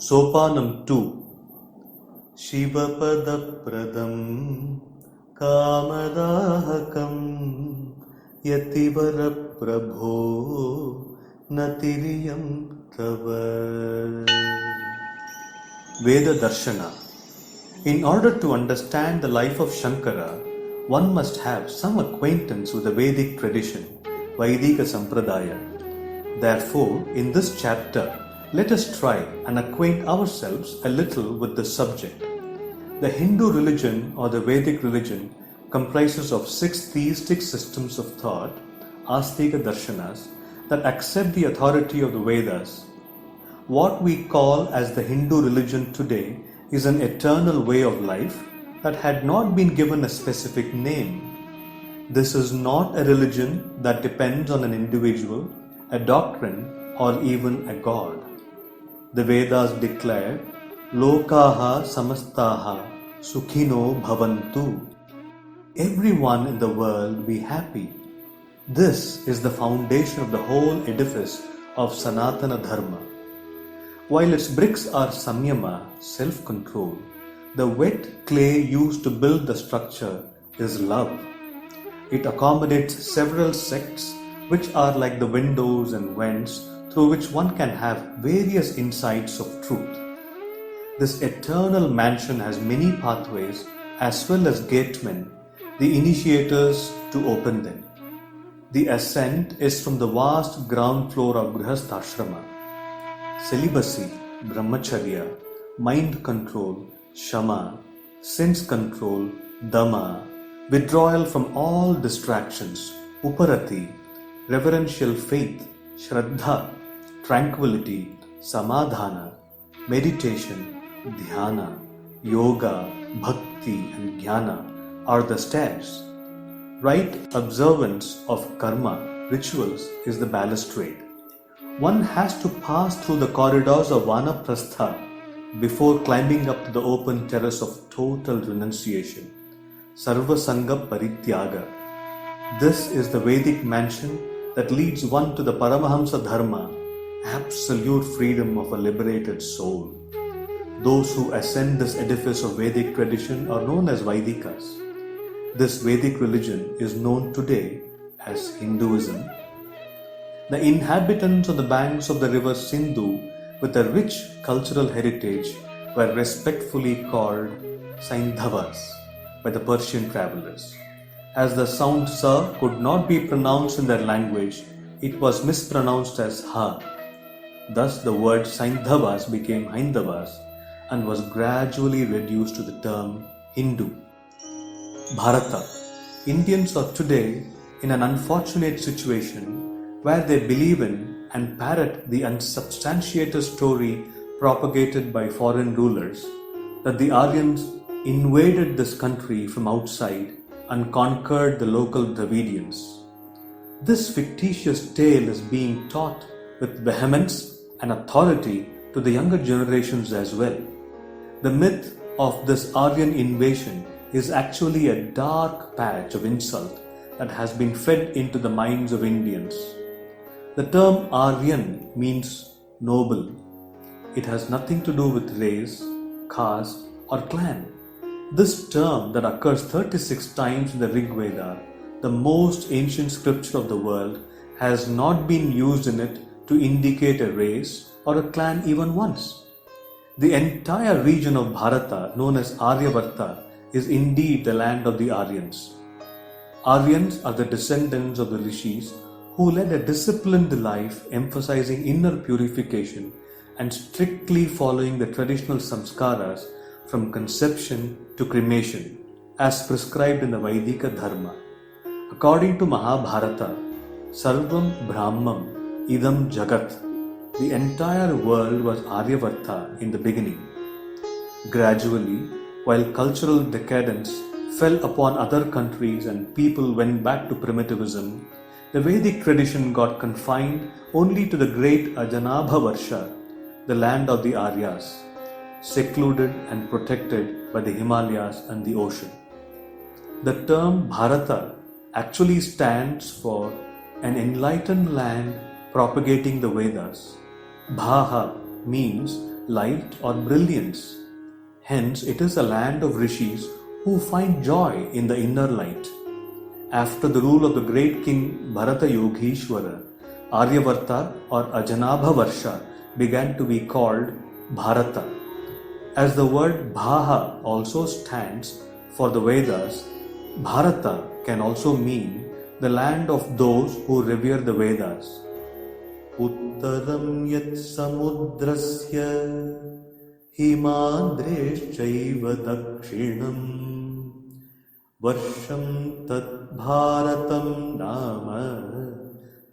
Sopanam 2. Shivapadapradam Kamadahakam Yativarapprabho Natiriyam Tava. Veda Darshana. In order to understand the life of Shankara, one must have some acquaintance with the Vedic tradition, Vaidika Sampradaya. Therefore, in this chapter, let us try and acquaint ourselves a little with the subject. The Hindu religion or the Vedic religion comprises of 6 theistic systems of thought, Astika Darshanas, that accept the authority of the Vedas. What we call as the Hindu religion today is an eternal way of life that had not been given a specific name. This is not a religion that depends on an individual, a doctrine, or even a god. The Vedas declare, Lokaha samastaha sukhino bhavantu. Everyone in the world be happy. This is the foundation of the whole edifice of Sanatana Dharma. While its bricks are samyama, self-control, the wet clay used to build the structure is love. It accommodates several sects which are like the windows and vents through which one can have various insights of truth. This eternal mansion has many pathways as well as gatemen, the initiators to open them. The ascent is from the vast ground floor of Grihastha-ashrama. Celibacy, Brahmacharya, mind control, Shama, sense control, Dama, withdrawal from all distractions, Uparati, reverential faith, Shraddha, tranquility, Samadhana, meditation, Dhyana, Yoga, Bhakti and Jnana are the stairs. Right observance of karma, rituals is the balustrade. One has to pass through the corridors of Vanaprastha before climbing up to the open terrace of total renunciation, Sarva Sangha Parityaga. This is the Vedic mansion that leads one to the Paramahamsa Dharma, absolute freedom of a liberated soul. Those who ascend this edifice of Vedic tradition are known as Vaidikas. This Vedic religion is known today as Hinduism. The inhabitants on the banks of the river Sindhu with a rich cultural heritage were respectfully called Saindhavas by the Persian travelers. As the sound sa could not be pronounced in their language, it was mispronounced as ha. Thus the word Saindhavas became Haindavas and was gradually reduced to the term Hindu. Bharata. Indians are today in an unfortunate situation where they believe in and parrot the unsubstantiated story propagated by foreign rulers that the Aryans invaded this country from outside and conquered the local Dravidians. This fictitious tale is being taught with vehemence and authority to the younger generations as well. The myth of this Aryan invasion is actually a dark patch of insult that has been fed into the minds of Indians. The term Aryan means noble. It has nothing to do with race, caste, or clan. This term that occurs 36 times in the Rig Veda, the most ancient scripture of the world, has not been used in it to indicate a race or a clan even once. The entire region of Bharata, known as Aryavarta, is indeed the land of the Aryans. Aryans are the descendants of the Rishis who led a disciplined life emphasizing inner purification and strictly following the traditional samskaras from conception to cremation as prescribed in the Vaidika Dharma. According to Mahabharata, Sarvam Brahmam Idam Jagat, the entire world was Aryavarta in the beginning. Gradually, while cultural decadence fell upon other countries and people went back to primitivism, the Vedic tradition got confined only to the great Ajanabha Varsha, the land of the Aryas, secluded and protected by the Himalayas and the ocean. The term Bharata actually stands for an enlightened land propagating the Vedas. Bhaha means light, or brilliance. Hence, it is a land of rishis who find joy in the inner light. After the rule of the great king Bharata Yogeshwara, Aryavarta or Ajanabha Varsha began to be called Bharata. As the word Bhaha also stands for the Vedas, Bharata can also mean the land of those who revere the Vedas. Uttaram yat samudrasya himadreshchaiva dakshinam varsham tat bharatam nama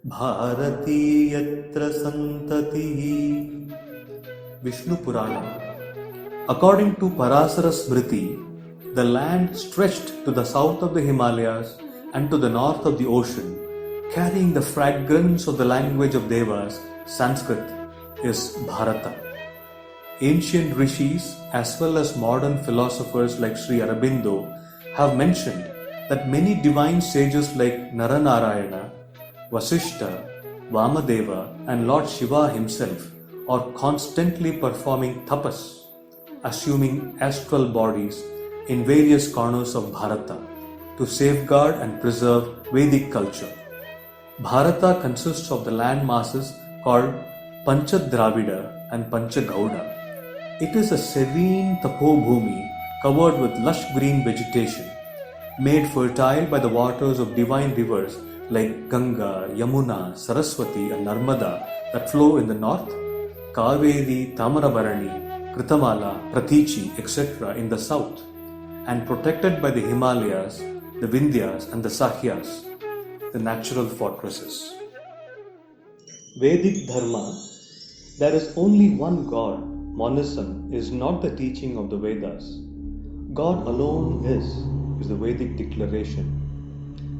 bharati yatra santatihi. Vishnu Purana. According to Parasara Smriti, the land stretched to the south of the Himalayas and to the north of the ocean, carrying the fragrance of the language of Devas, Sanskrit, is Bharata. Ancient rishis as well as modern philosophers like Sri Aurobindo have mentioned that many divine sages like Naranarayana, Vasishta, Vamadeva and Lord Shiva himself are constantly performing tapas, assuming astral bodies in various corners of Bharata to safeguard and preserve Vedic culture. Bharata consists of the land masses called Panchadravida and Panchagauda. It is a serene tapobhumi covered with lush green vegetation, made fertile by the waters of divine rivers like Ganga, Yamuna, Saraswati and Narmada that flow in the north, Kaveri, Tamarabarani, Kritamala, Pratichi, etc. in the south, and protected by the Himalayas, the Vindhyas and the Sahyas, the natural fortresses. Vedic Dharma, there is only one God. Monism is not the teaching of the Vedas. God alone is the Vedic declaration.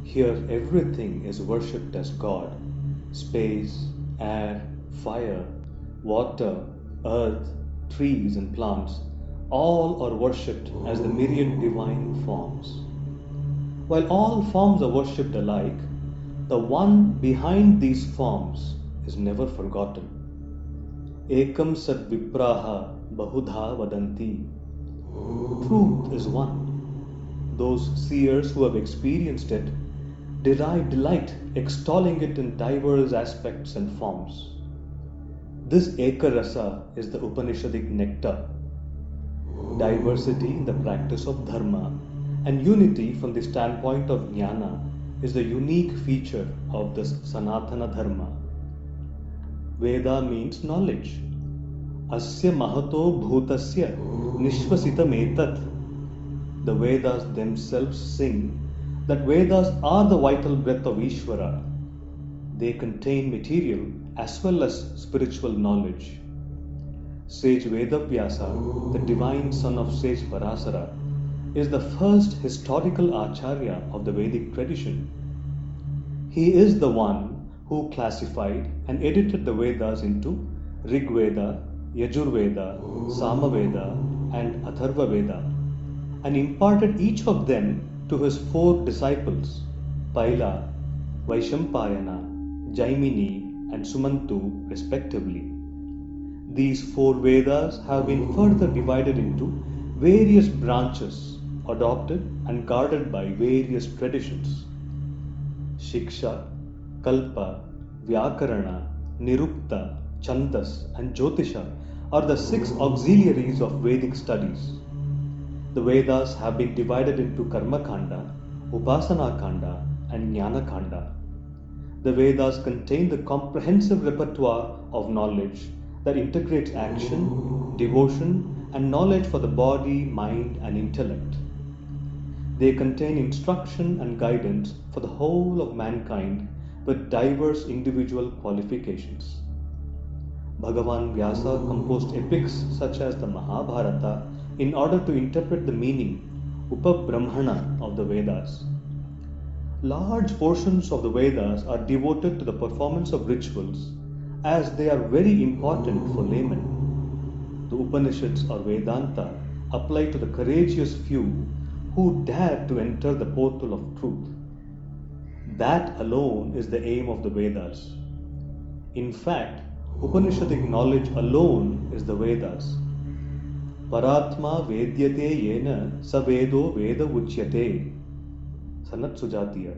Here everything is worshipped as God. Space, air, fire, water, earth, trees and plants, all are worshipped as the myriad divine forms. While all forms are worshipped alike, the one behind these forms is never forgotten. Ekam Sat Vipraha Bahudha Vadanti. Truth is one. Those seers who have experienced it derive delight extolling it in diverse aspects and forms. This Ekarasa is the Upanishadic nectar. Diversity in the practice of dharma and unity from the standpoint of jnana is the unique feature of this Sanatana Dharma. Veda means knowledge. Asya mahato bhutasya nishvasitam etat. The Vedas themselves sing that Vedas are the vital breath of Ishvara. They contain material as well as spiritual knowledge. Sage Vedavyasa, the divine son of Sage Parasara, is the first historical acharya of the Vedic tradition. He is the one who classified and edited the Vedas into Rig Veda, Yajurveda, Samaveda, and Atharva Veda, and imparted each of them to his 4 disciples, Paila, Vaishampayana, Jaimini, and Sumantu, respectively. These 4 Vedas have been further divided into various branches, adopted and guarded by various traditions. Shiksha, Kalpa, Vyakarana, Nirukta, Chandas, and Jyotisha are the 6 auxiliaries of Vedic studies. The Vedas have been divided into Karma Kanda, Upasana Kanda, and Jnana Kanda. The Vedas contain the comprehensive repertoire of knowledge that integrates action, devotion, and knowledge for the body, mind, and intellect. They contain instruction and guidance for the whole of mankind with diverse individual qualifications. Bhagavan Vyasa composed epics such as the Mahabharata in order to interpret the meaning, Upabrahmana, of the Vedas. Large portions of the Vedas are devoted to the performance of rituals as they are very important for laymen. The Upanishads or Vedanta apply to the courageous few who dare to enter the portal of truth. That alone is the aim of the Vedas. In fact, Upanishadic knowledge alone is the Vedas. Paratma vedyate yena savedo veda uchyate. Sanat Sujatiya.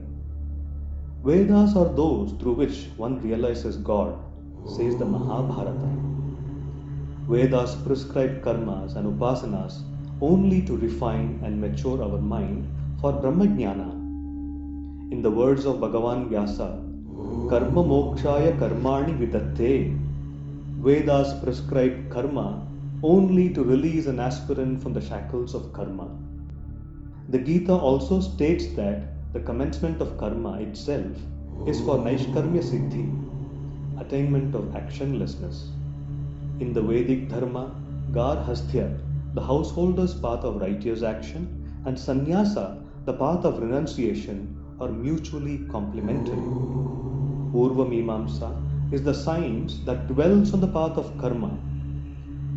Vedas are those through which one realizes God, says the Mahabharata. Vedas prescribe karmas and upasanas only to refine and mature our mind for Brahmajnana. In the words of Bhagavan Vyasa, Karma mokshaya karmani vidatte. Vedas prescribe karma only to release an aspirant from the shackles of karma. The Gita also states that the commencement of karma itself is for Naishkarmya Siddhi, attainment of actionlessness. In the Vedic Dharma, Garhasthya, the householder's path of righteous action, and Sannyasa, the path of renunciation, are mutually complementary. Purva Mimamsa is the science that dwells on the path of karma.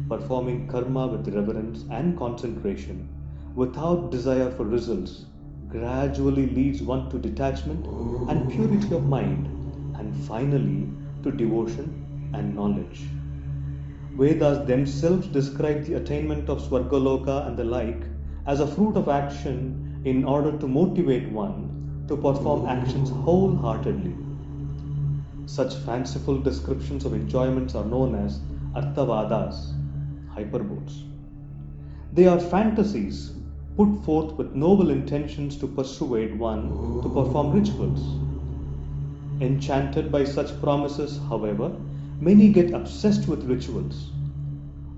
Performing karma with reverence and concentration, without desire for results, gradually leads one to detachment and purity of mind, and finally to devotion and knowledge. Vedas themselves describe the attainment of Swargaloka and the like as a fruit of action in order to motivate one to perform actions wholeheartedly. Such fanciful descriptions of enjoyments are known as Arthavadas, hyperboles. They are fantasies put forth with noble intentions to persuade one to perform rituals. Enchanted by such promises, however, many get obsessed with rituals.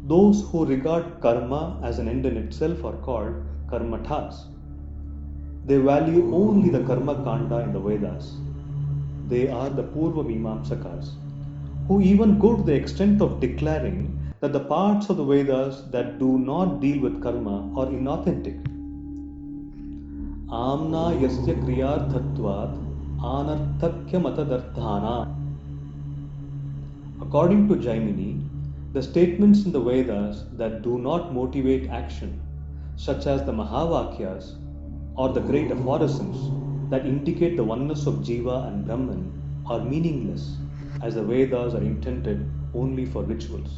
Those who regard karma as an end in itself are called karmatas. They value only the karma kanda in the Vedas. They are the Purva Mimamsakas, who even go to the extent of declaring that the parts of the Vedas that do not deal with karma are inauthentic. Amna yasya kriyarthatvat anarthakya matadarthana. According to Jaimini, the statements in the Vedas that do not motivate action, such as the Mahavakyas or the great aphorisms that indicate the oneness of Jiva and Brahman, are meaningless, as the Vedas are intended only for rituals.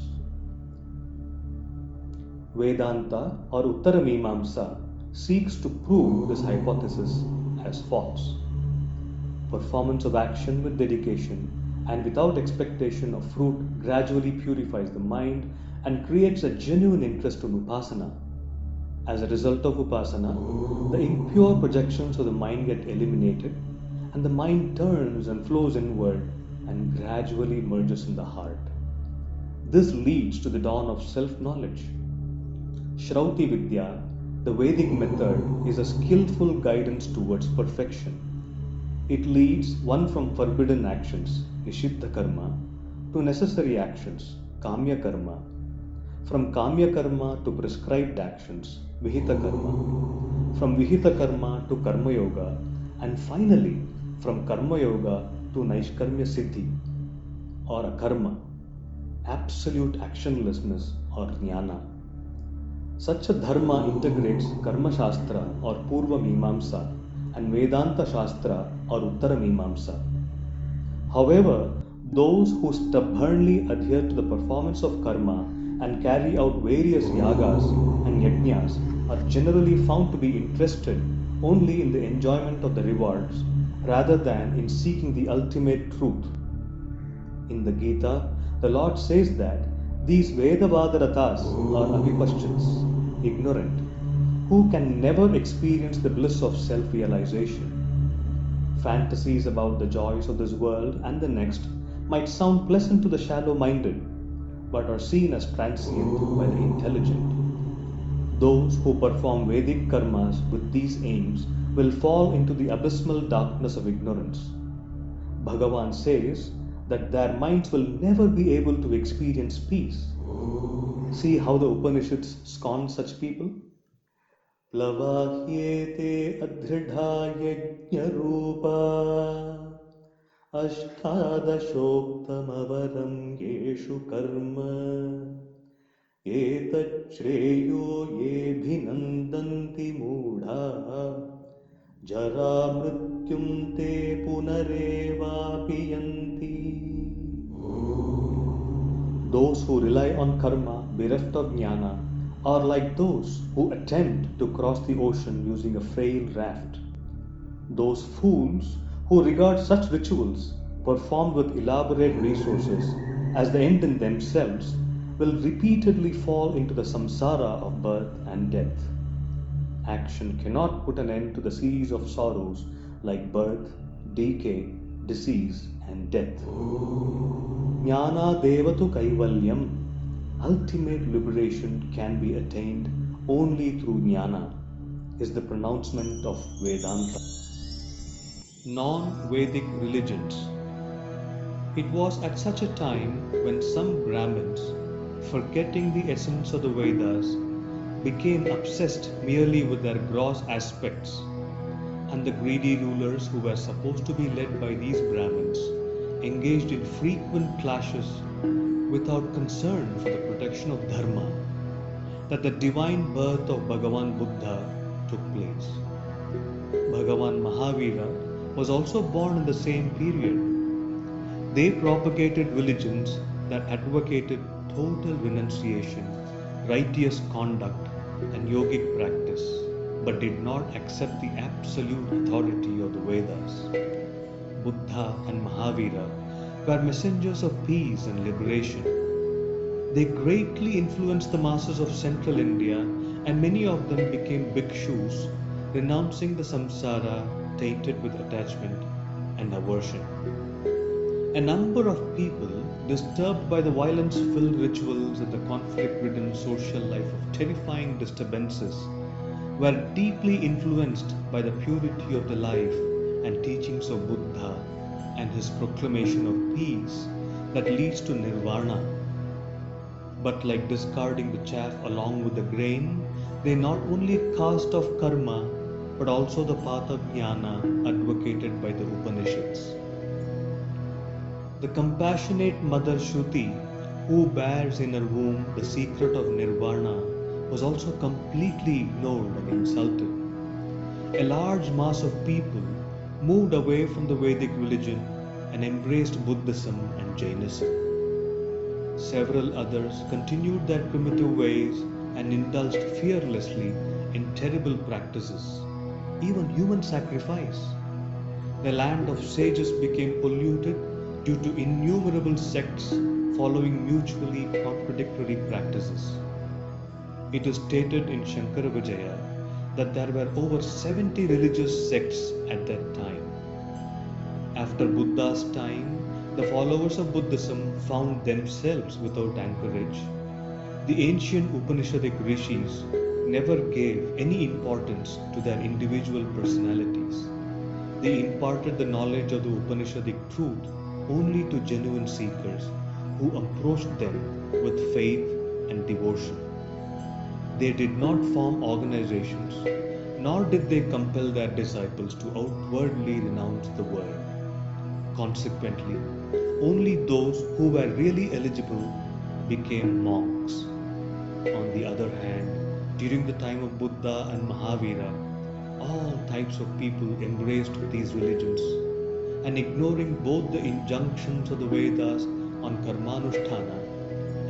Vedanta or Uttaramimamsa seeks to prove this hypothesis as false. Performance of action with dedication and without expectation of fruit gradually purifies the mind and creates a genuine interest in upasana. As a result of upasana, the impure projections of the mind get eliminated and the mind turns and flows inward and gradually merges in the heart. This leads to the dawn of self-knowledge. Shrauti Vidya, the Vedic method, is a skillful guidance towards perfection. It leads one from forbidden actions, Nishiddha karma, to necessary actions, Kamya karma, from Kamya karma to prescribed actions, Vihita karma, from Vihita karma to Karma yoga, and finally from Karma yoga to Naishkarmya Siddhi or a karma, absolute actionlessness or jnana. Such a dharma integrates Karma Shastra or Purva Mimamsa and Vedanta Shastra or Uttara Mimamsa. However, those who stubbornly adhere to the performance of karma and carry out various yagas and yajnas are generally found to be interested only in the enjoyment of the rewards rather than in seeking the ultimate truth. In the Gita, the Lord says that these Vedavadaratas are avipashchits, ignorant, who can never experience the bliss of self realization. Fantasies about the joys of this world and the next might sound pleasant to the shallow minded, but are seen as transient by the intelligent. Those who perform Vedic karmas with these aims will fall into the abysmal darkness of ignorance. Bhagavan says that their minds will never be able to experience peace. See how the Upanishads scorn such people? प्लवाह्येते अदृढा यज्ञरूपा अष्टादशोक्तमवरं येषु कर्म एतच्छ्रेयो येऽभिनन्दन्ति मूढाः जरामृत्युं ते पुनरेवापि यन्ति. Those who rely on karma bereft of jnana are like those who attempt to cross the ocean using a frail raft. Those fools who regard such rituals, performed with elaborate resources, as the end in themselves, will repeatedly fall into the samsara of birth and death. Action cannot put an end to the series of sorrows like birth, decay, disease, and death. Jnana devatu kaivalyam. Ultimate liberation can be attained only through jnana, is the pronouncement of Vedanta. Non-Vedic religions. It was at such a time when some Brahmins, forgetting the essence of the Vedas, became obsessed merely with their gross aspects, and the greedy rulers who were supposed to be led by these Brahmins engaged in frequent clashes without concern for the protection of Dharma, that the divine birth of Bhagavan Buddha took place. Bhagavan Mahavira was also born in the same period. They propagated religions that advocated total renunciation, righteous conduct, and yogic practice, but did not accept the absolute authority of the Vedas. Buddha and Mahavira were messengers of peace and liberation. They greatly influenced the masses of central India, and many of them became bhikshus, renouncing the samsara tainted with attachment and aversion. A number of people, disturbed by the violence filled rituals and the conflict ridden social life of terrifying disturbances, were deeply influenced by the purity of the life and teachings of Buddha and his proclamation of peace that leads to nirvana. But like discarding the chaff along with the grain, they not only cast off karma but also the path of jnana advocated by the Upanishads. The compassionate mother Shruti, who bears in her womb the secret of nirvana, was also completely ignored and insulted. A large mass of people moved away from the Vedic religion and embraced Buddhism and Jainism. Several others continued their primitive ways and indulged fearlessly in terrible practices, even human sacrifice. The land of sages became polluted due to innumerable sects following mutually contradictory practices. It is stated in Shankara Vijaya that there were over 70 religious sects at that time. After Buddha's time, the followers of Buddhism found themselves without anchorage. The ancient Upanishadic rishis never gave any importance to their individual personalities. They imparted the knowledge of the Upanishadic truth only to genuine seekers who approached them with faith and devotion. They did not form organizations, nor did they compel their disciples to outwardly renounce the world. Consequently, only those who were really eligible became monks. On the other hand, during the time of Buddha and Mahavira, all types of people embraced these religions, and ignoring both the injunctions of the Vedas on Karmanusthana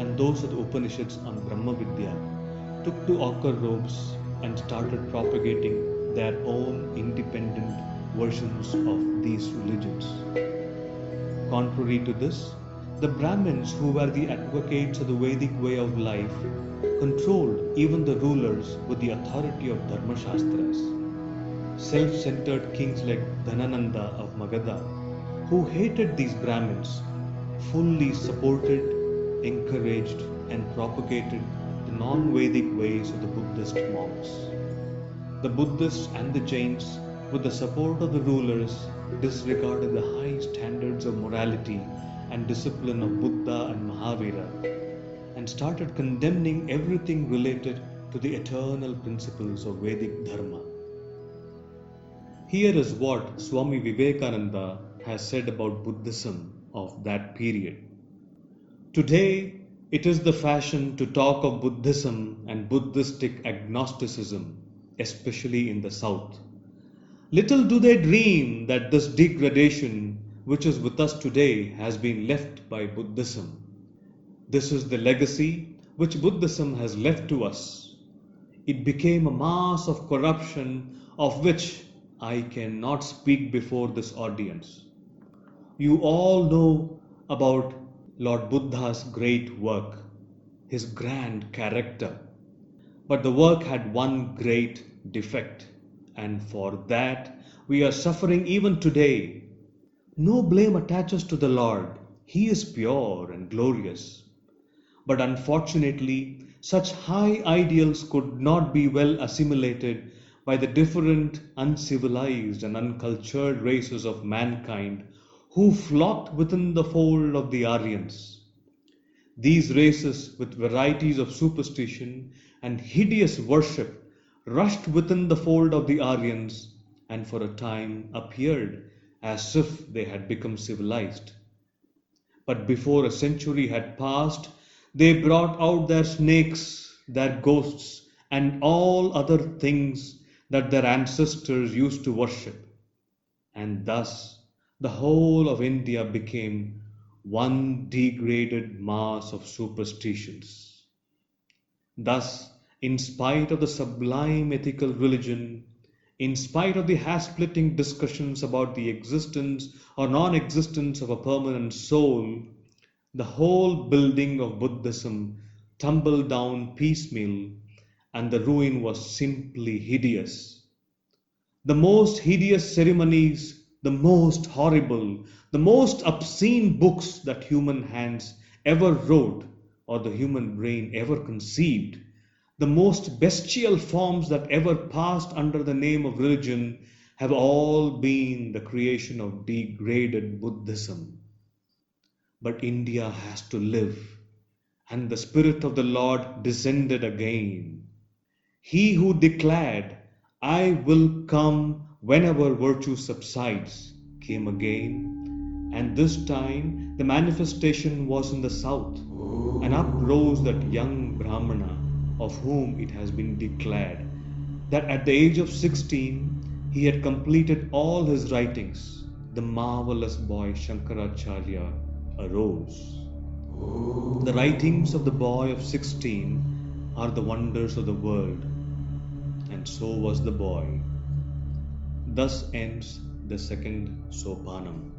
and those of the Upanishads on Brahma Vidya, took to ochre robes and started propagating their own independent versions of these religions. Contrary to this, the Brahmins, who were the advocates of the Vedic way of life, controlled even the rulers with the authority of Dharmashastras. Self-centered kings like Dhanananda of Magadha, who hated these Brahmins, fully supported, encouraged, and propagated the non-Vedic ways of the Buddhist monks. The Buddhists and the Jains, with the support of the rulers, disregarded the high standards of morality and discipline of Buddha and Mahavira and started condemning everything related to the eternal principles of Vedic Dharma. Here is what Swami Vivekananda has said about Buddhism of that period. Today, it is the fashion to talk of Buddhism and Buddhistic agnosticism, especially in the South. Little do they dream that this degradation which is with us today has been left by Buddhism. This is the legacy which Buddhism has left to us. It became a mass of corruption of which I cannot speak before this audience. You all know about Lord Buddha's great work, his grand character. But the work had one great defect, and for that we are suffering even today. No blame attaches to the Lord. He is pure and glorious. But unfortunately, such high ideals could not be well assimilated by the different uncivilized and uncultured races of mankind who flocked within the fold of the Aryans. These races, with varieties of superstition and hideous worship, rushed within the fold of the Aryans and for a time appeared as if they had become civilized. But before a century had passed, they brought out their snakes, their ghosts, and all other things that their ancestors used to worship. And thus the whole of India became one degraded mass of superstitions. Thus, in spite of the sublime ethical religion, in spite of the hair splitting discussions about the existence or non existence of a permanent soul, the whole building of Buddhism tumbled down piecemeal, and the ruin was simply hideous. The most hideous ceremonies, the most horrible, the most obscene books that human hands ever wrote or the human brain ever conceived, the most bestial forms that ever passed under the name of religion have all been the creation of degraded Buddhism. But India has to live, and the Spirit of the Lord descended again. He who declared, I will come whenever virtue subsides, came again, and this time the manifestation was in the south, and up rose that young Brahmana of whom it has been declared that at the age of 16 he had completed all his writings. The marvelous boy Shankaracharya arose. The writings of the boy of 16 are the wonders of the world, and so was the boy. Thus ends the second Sopanam.